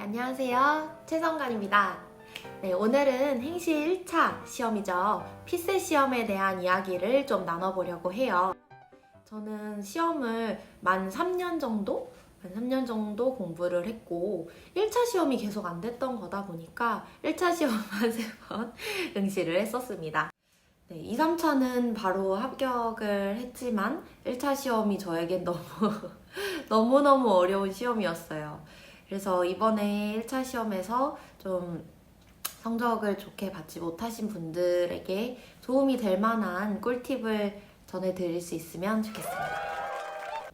안녕하세요. 최성관입니다. 네, 오늘은 행시 1차 시험이죠. 피셋 시험에 대한 이야기를 좀 나눠보려고 해요. 저는 시험을 만 3년 정도 공부를 했고 1차 시험이 계속 안 됐던 거다 보니까 1차 시험만 3번 응시를 했었습니다. 네, 2, 3차는 바로 합격을 했지만 1차 시험이 저에겐 너무너무 어려운 시험이었어요. 그래서 이번에 1차 시험에서 좀 성적을 좋게 받지 못하신 분들에게 도움이 될 만한 꿀팁을 전해드릴 수 있으면 좋겠습니다.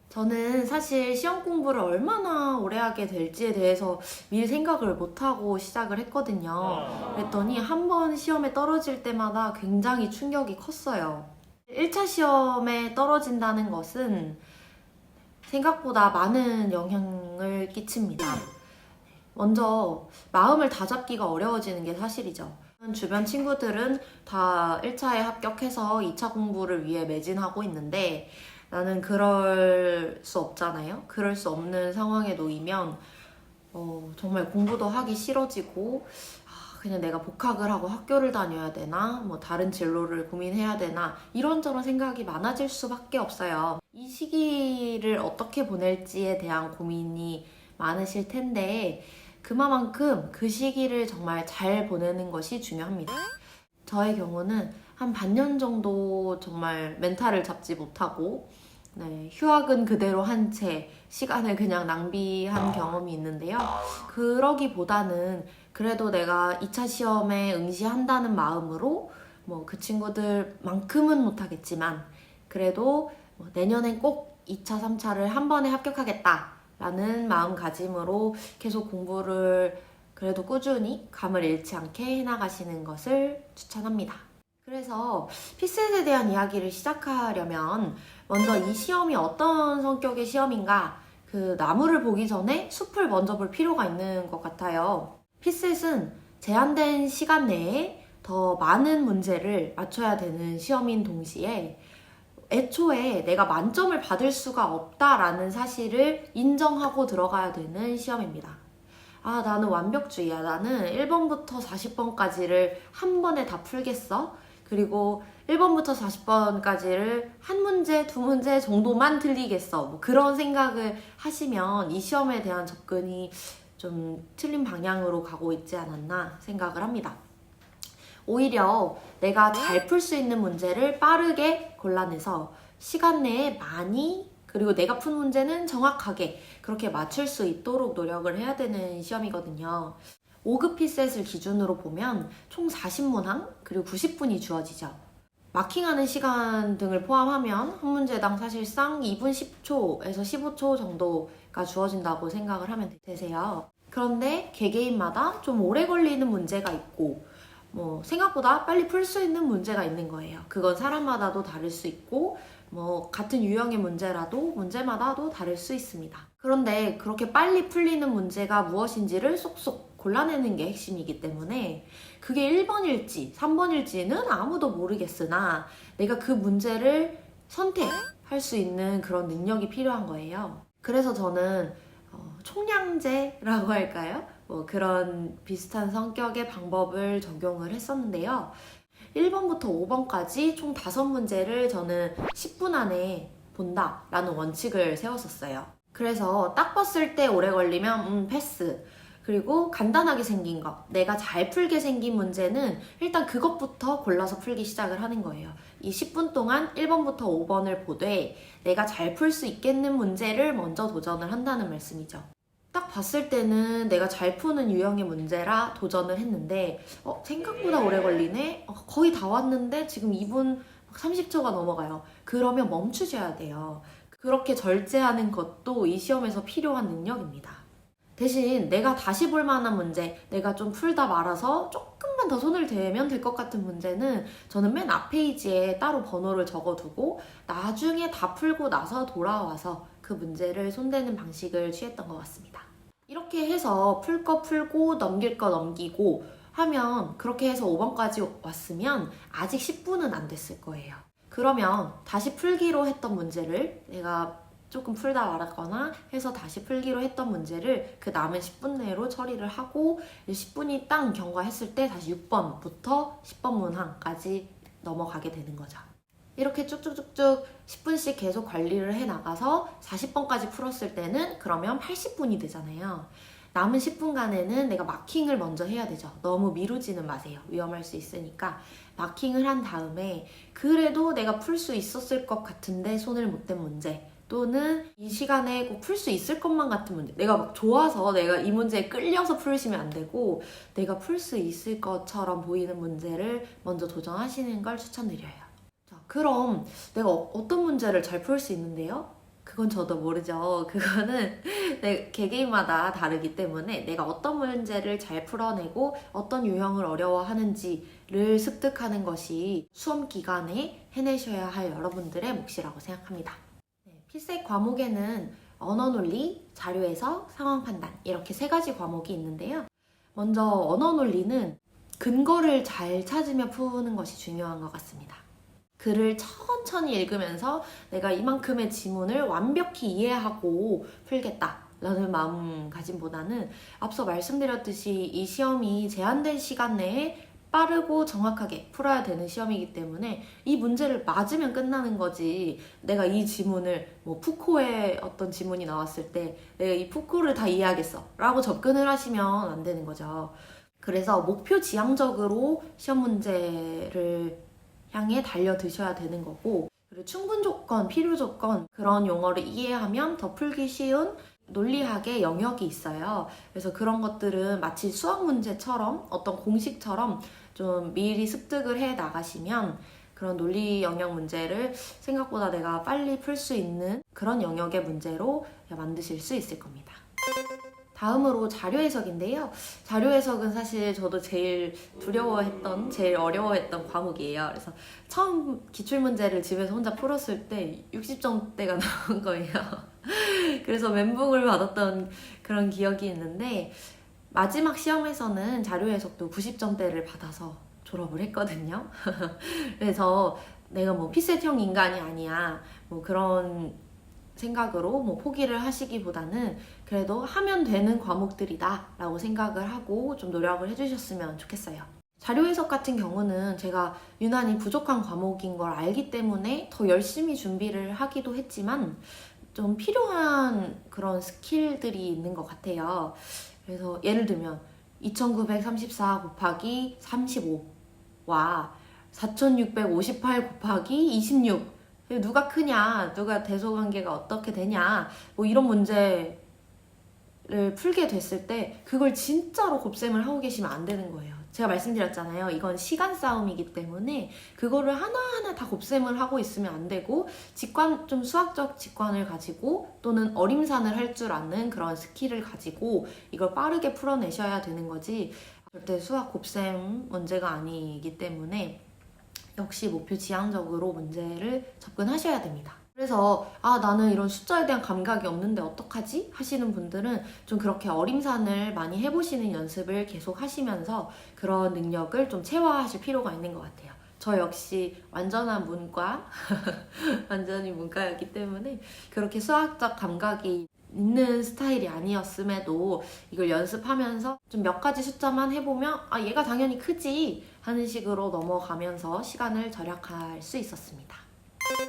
저는 사실 시험 공부를 얼마나 오래 하게 될지에 대해서 미리 생각을 못하고 시작을 했거든요. 그랬더니 한 번 시험에 떨어질 때마다 굉장히 충격이 컸어요. 1차 시험에 떨어진다는 것은 생각보다 많은 영향을 끼칩니다. 먼저 마음을 다잡기가 어려워지는 게 사실이죠. 주변 친구들은 다 1차에 합격해서 2차 공부를 위해 매진하고 있는데 나는 그럴 수 없잖아요. 그럴 수 없는 상황에 놓이면 정말 공부도 하기 싫어지고 그냥 내가 복학을 하고 학교를 다녀야 되나 뭐 다른 진로를 고민해야 되나 이런저런 생각이 많아질 수밖에 없어요. 이 시기를 어떻게 보낼지에 대한 고민이 많으실 텐데 그만큼 그 시기를 정말 잘 보내는 것이 중요합니다. 저의 경우는 한 반년 정도 정말 멘탈을 잡지 못하고 휴학은 그대로 한 채 시간을 그냥 낭비한 경험이 있는데요. 그러기보다는 그래도 내가 2차 시험에 응시한다는 마음으로 뭐 그 친구들만큼은 못하겠지만 그래도 내년엔 꼭 2차, 3차를 한 번에 합격하겠다 라는 마음가짐으로 계속 공부를 그래도 꾸준히 감을 잃지 않게 해나가시는 것을 추천합니다. 그래서 피셋에 대한 이야기를 시작하려면 먼저 이 시험이 어떤 성격의 시험인가 그 나무를 보기 전에 숲을 먼저 볼 필요가 있는 것 같아요. 피셋은 제한된 시간 내에 더 많은 문제를 맞춰야 되는 시험인 동시에 애초에 내가 만점을 받을 수가 없다라는 사실을 인정하고 들어가야 되는 시험입니다. 나는 완벽주의야. 나는 1번부터 40번까지를 한 번에 다 풀겠어. 그리고 1번부터 40번까지를 한 문제, 두 문제 정도만 틀리겠어. 뭐 그런 생각을 하시면 이 시험에 대한 접근이 좀 틀린 방향으로 가고 있지 않았나 생각을 합니다. 오히려 내가 잘 풀 수 있는 문제를 빠르게 골라내서 시간 내에 많이 그리고 내가 푼 문제는 정확하게 그렇게 맞출 수 있도록 노력을 해야 되는 시험이거든요. 5급 피셋을 기준으로 보면 총 40문항 그리고 90분이 주어지죠. 마킹하는 시간 등을 포함하면 한 문제당 사실상 2분 10초에서 15초 정도가 주어진다고 생각을 하면 되세요. 그런데 개개인마다 좀 오래 걸리는 문제가 있고 생각보다 빨리 풀 수 있는 문제가 있는 거예요. 그건 사람마다도 다를 수 있고 같은 유형의 문제라도 문제마다도 다를 수 있습니다. 그런데 그렇게 빨리 풀리는 문제가 무엇인지를 쏙쏙 골라내는 게 핵심이기 때문에 그게 1번일지 3번일지는 아무도 모르겠으나 내가 그 문제를 선택할 수 있는 그런 능력이 필요한 거예요. 그래서 저는 총량제라고 할까요? 그런 비슷한 성격의 방법을 적용을 했었는데요. 1번부터 5번까지 총 5문제를 저는 10분 안에 본다라는 원칙을 세웠었어요. 그래서 딱 봤을 때 오래 걸리면 패스. 그리고 간단하게 생긴 거, 내가 잘 풀게 생긴 문제는 일단 그것부터 골라서 풀기 시작을 하는 거예요. 이 10분 동안 1번부터 5번을 보되 내가 잘 풀 수 있겠는 문제를 먼저 도전을 한다는 말씀이죠. 딱 봤을 때는 내가 잘 푸는 유형의 문제라 도전을 했는데 생각보다 오래 걸리네? 거의 다 왔는데 지금 2분 30초가 넘어가요. 그러면 멈추셔야 돼요. 그렇게 절제하는 것도 이 시험에서 필요한 능력입니다. 대신 내가 다시 볼 만한 문제, 내가 좀 풀다 말아서 조금만 더 손을 대면 될 것 같은 문제는 저는 맨 앞 페이지에 따로 번호를 적어두고 나중에 다 풀고 나서 돌아와서 그 문제를 손대는 방식을 취했던 것 같습니다. 이렇게 해서 풀 거 풀고 넘길 거 넘기고 하면 그렇게 해서 5번까지 왔으면 아직 10분은 안 됐을 거예요. 그러면 다시 풀기로 했던 문제를 내가 조금 풀다 말았거나 해서 다시 풀기로 했던 문제를 그 남은 10분 내로 처리를 하고 10분이 딱 경과했을 때 다시 6번부터 10번 문항까지 넘어가게 되는 거죠. 이렇게 쭉쭉쭉쭉 10분씩 계속 관리를 해 나가서 40번까지 풀었을 때는 그러면 80분이 되잖아요. 남은 10분간에는 내가 마킹을 먼저 해야 되죠. 너무 미루지는 마세요. 위험할 수 있으니까. 마킹을 한 다음에 그래도 내가 풀 수 있었을 것 같은데 손을 못 댄 문제, 또는 이 시간에 꼭 풀 수 있을 것만 같은 문제, 내가 막 좋아서 내가 이 문제에 끌려서 풀으시면 안 되고 내가 풀 수 있을 것처럼 보이는 문제를 먼저 도전하시는 걸 추천드려요. 자, 그럼 내가 어떤 문제를 잘 풀 수 있는데요? 그건 저도 모르죠. 그거는 개개인마다 다르기 때문에 내가 어떤 문제를 잘 풀어내고 어떤 유형을 어려워하는지를 습득하는 것이 수험 기간에 해내셔야 할 여러분들의 몫이라고 생각합니다. 필색 과목에는 언어 논리, 자료 해석, 상황 판단 이렇게 3가지 과목이 있는데요. 먼저 언어 논리는 근거를 잘 찾으며 푸는 것이 중요한 것 같습니다. 글을 천천히 읽으면서 내가 이만큼의 지문을 완벽히 이해하고 풀겠다라는 마음가짐보다는 앞서 말씀드렸듯이 이 시험이 제한된 시간 내에 빠르고 정확하게 풀어야 되는 시험이기 때문에 이 문제를 맞으면 끝나는 거지, 내가 이 지문을 푸코의 어떤 지문이 나왔을 때 내가 이 푸코를 다 이해하겠어 라고 접근을 하시면 안 되는 거죠. 그래서 목표 지향적으로 시험 문제를 향해 달려드셔야 되는 거고, 그리고 충분 조건, 필요 조건 그런 용어를 이해하면 더 풀기 쉬운 논리학의 영역이 있어요. 그래서 그런 것들은 마치 수학 문제처럼 어떤 공식처럼 좀 미리 습득을 해 나가시면 그런 논리 영역 문제를 생각보다 내가 빨리 풀 수 있는 그런 영역의 문제로 만드실 수 있을 겁니다. 다음으로 자료 해석인데요. 자료 해석은 사실 저도 제일 두려워했던, 제일 어려워했던 과목이에요. 그래서 처음 기출문제를 집에서 혼자 풀었을 때 60점대가 나온 거예요. 그래서 멘붕을 받았던 그런 기억이 있는데, 마지막 시험에서는 자료 해석도 90점대를 받아서 졸업을 했거든요. 그래서 내가 피셋형 인간이 아니야, 그런 생각으로 포기를 하시기보다는 그래도 하면 되는 과목들이다 라고 생각을 하고 좀 노력을 해주셨으면 좋겠어요. 자료 해석 같은 경우는 제가 유난히 부족한 과목인 걸 알기 때문에 더 열심히 준비를 하기도 했지만 좀 필요한 그런 스킬들이 있는 것 같아요. 그래서 예를 들면 2934 곱하기 35와 4658 곱하기 26, 누가 크냐, 누가 대소관계가 어떻게 되냐, 이런 문제를 풀게 됐을 때 그걸 진짜로 곱셈을 하고 계시면 안 되는 거예요. 제가 말씀드렸잖아요. 이건 시간 싸움이기 때문에 그거를 하나하나 다 곱셈을 하고 있으면 안 되고, 좀 수학적 직관을 가지고 또는 어림산을 할 줄 아는 그런 스킬을 가지고 이걸 빠르게 풀어내셔야 되는 거지, 절대 수학 곱셈 문제가 아니기 때문에 역시 목표 지향적으로 문제를 접근하셔야 됩니다. 그래서 나는 이런 숫자에 대한 감각이 없는데 어떡하지? 하시는 분들은 좀 그렇게 어림산을 많이 해보시는 연습을 계속 하시면서 그런 능력을 좀 체화하실 필요가 있는 것 같아요. 저 역시 완전한 문과, 완전히 문과였기 때문에 그렇게 수학적 감각이 있는 스타일이 아니었음에도 이걸 연습하면서 좀 몇 가지 숫자만 해보면 얘가 당연히 크지 하는 식으로 넘어가면서 시간을 절약할 수 있었습니다.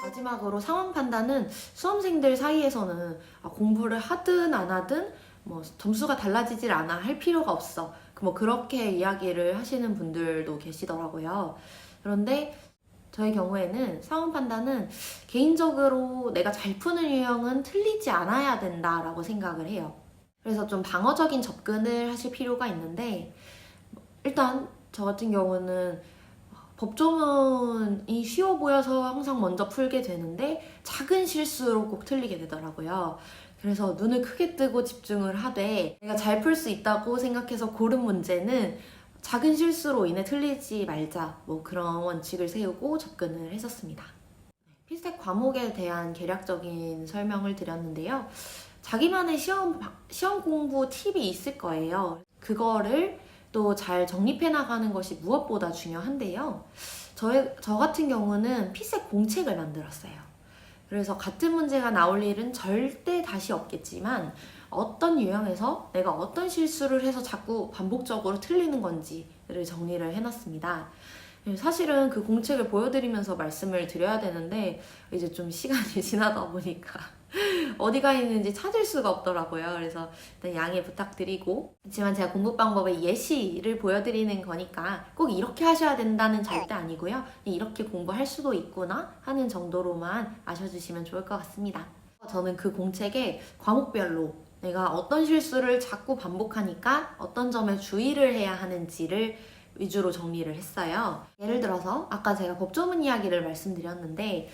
마지막으로 상황 판단은 수험생들 사이에서는 공부를 하든 안 하든 점수가 달라지질 않아, 할 필요가 없어, 그렇게 이야기를 하시는 분들도 계시더라고요. 그런데 저의 경우에는 상황 판단은 개인적으로 내가 잘 푸는 유형은 틀리지 않아야 된다라고 생각을 해요. 그래서 좀 방어적인 접근을 하실 필요가 있는데, 일단 저 같은 경우는 법조문이 쉬워 보여서 항상 먼저 풀게 되는데 작은 실수로 꼭 틀리게 되더라고요. 그래서 눈을 크게 뜨고 집중을 하되 내가 잘 풀 수 있다고 생각해서 고른 문제는 작은 실수로 인해 틀리지 말자, 그런 원칙을 세우고 접근을 했었습니다. 필색 과목에 대한 개략적인 설명을 드렸는데요. 자기만의 시험 공부 팁이 있을 거예요. 그거를 또 잘 정립해 나가는 것이 무엇보다 중요한데요. 저 같은 경우는 필색 공책을 만들었어요. 그래서 같은 문제가 나올 일은 절대 다시 없겠지만 어떤 유형에서 내가 어떤 실수를 해서 자꾸 반복적으로 틀리는 건지를 정리를 해놨습니다. 사실은 그 공책을 보여드리면서 말씀을 드려야 되는데 이제 좀 시간이 지나다 보니까 어디가 있는지 찾을 수가 없더라고요. 그래서 일단 양해 부탁드리고, 하지만 제가 공부 방법의 예시를 보여드리는 거니까 꼭 이렇게 하셔야 된다는 절대 아니고요. 이렇게 공부할 수도 있구나 하는 정도로만 아셔주시면 좋을 것 같습니다. 저는 그 공책에 과목별로 내가 어떤 실수를 자꾸 반복하니까 어떤 점에 주의를 해야 하는지를 위주로 정리를 했어요. 예를 들어서 아까 제가 법조문 이야기를 말씀드렸는데,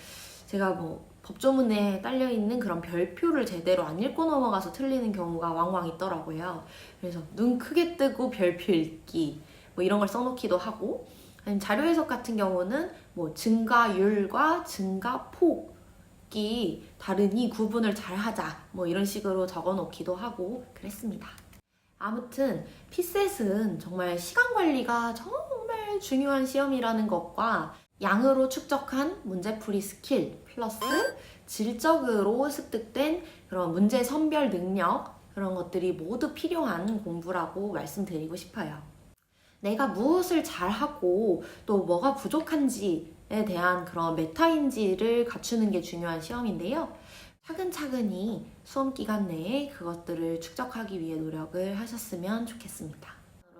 제가 법조문에 딸려있는 그런 별표를 제대로 안 읽고 넘어가서 틀리는 경우가 왕왕 있더라고요. 그래서 눈 크게 뜨고 별표 읽기 이런 걸 써놓기도 하고, 아니면 자료 해석 같은 경우는 증가율과 증가폭이 다르니 구분을 잘 하자 이런 식으로 적어놓기도 하고 그랬습니다. 아무튼 피셋은 정말 시간 관리가 정말 중요한 시험이라는 것과 양으로 축적한 문제풀이 스킬 플러스 질적으로 습득된 그런 문제 선별 능력, 그런 것들이 모두 필요한 공부라고 말씀드리고 싶어요. 내가 무엇을 잘하고 또 뭐가 부족한지에 대한 그런 메타인지를 갖추는 게 중요한 시험인데요. 차근차근히 수험 기간 내에 그것들을 축적하기 위해 노력을 하셨으면 좋겠습니다.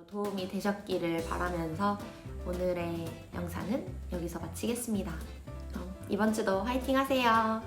도움이 되셨기를 바라면서 오늘의 영상은 여기서 마치겠습니다. 그럼 이번 주도 화이팅 하세요.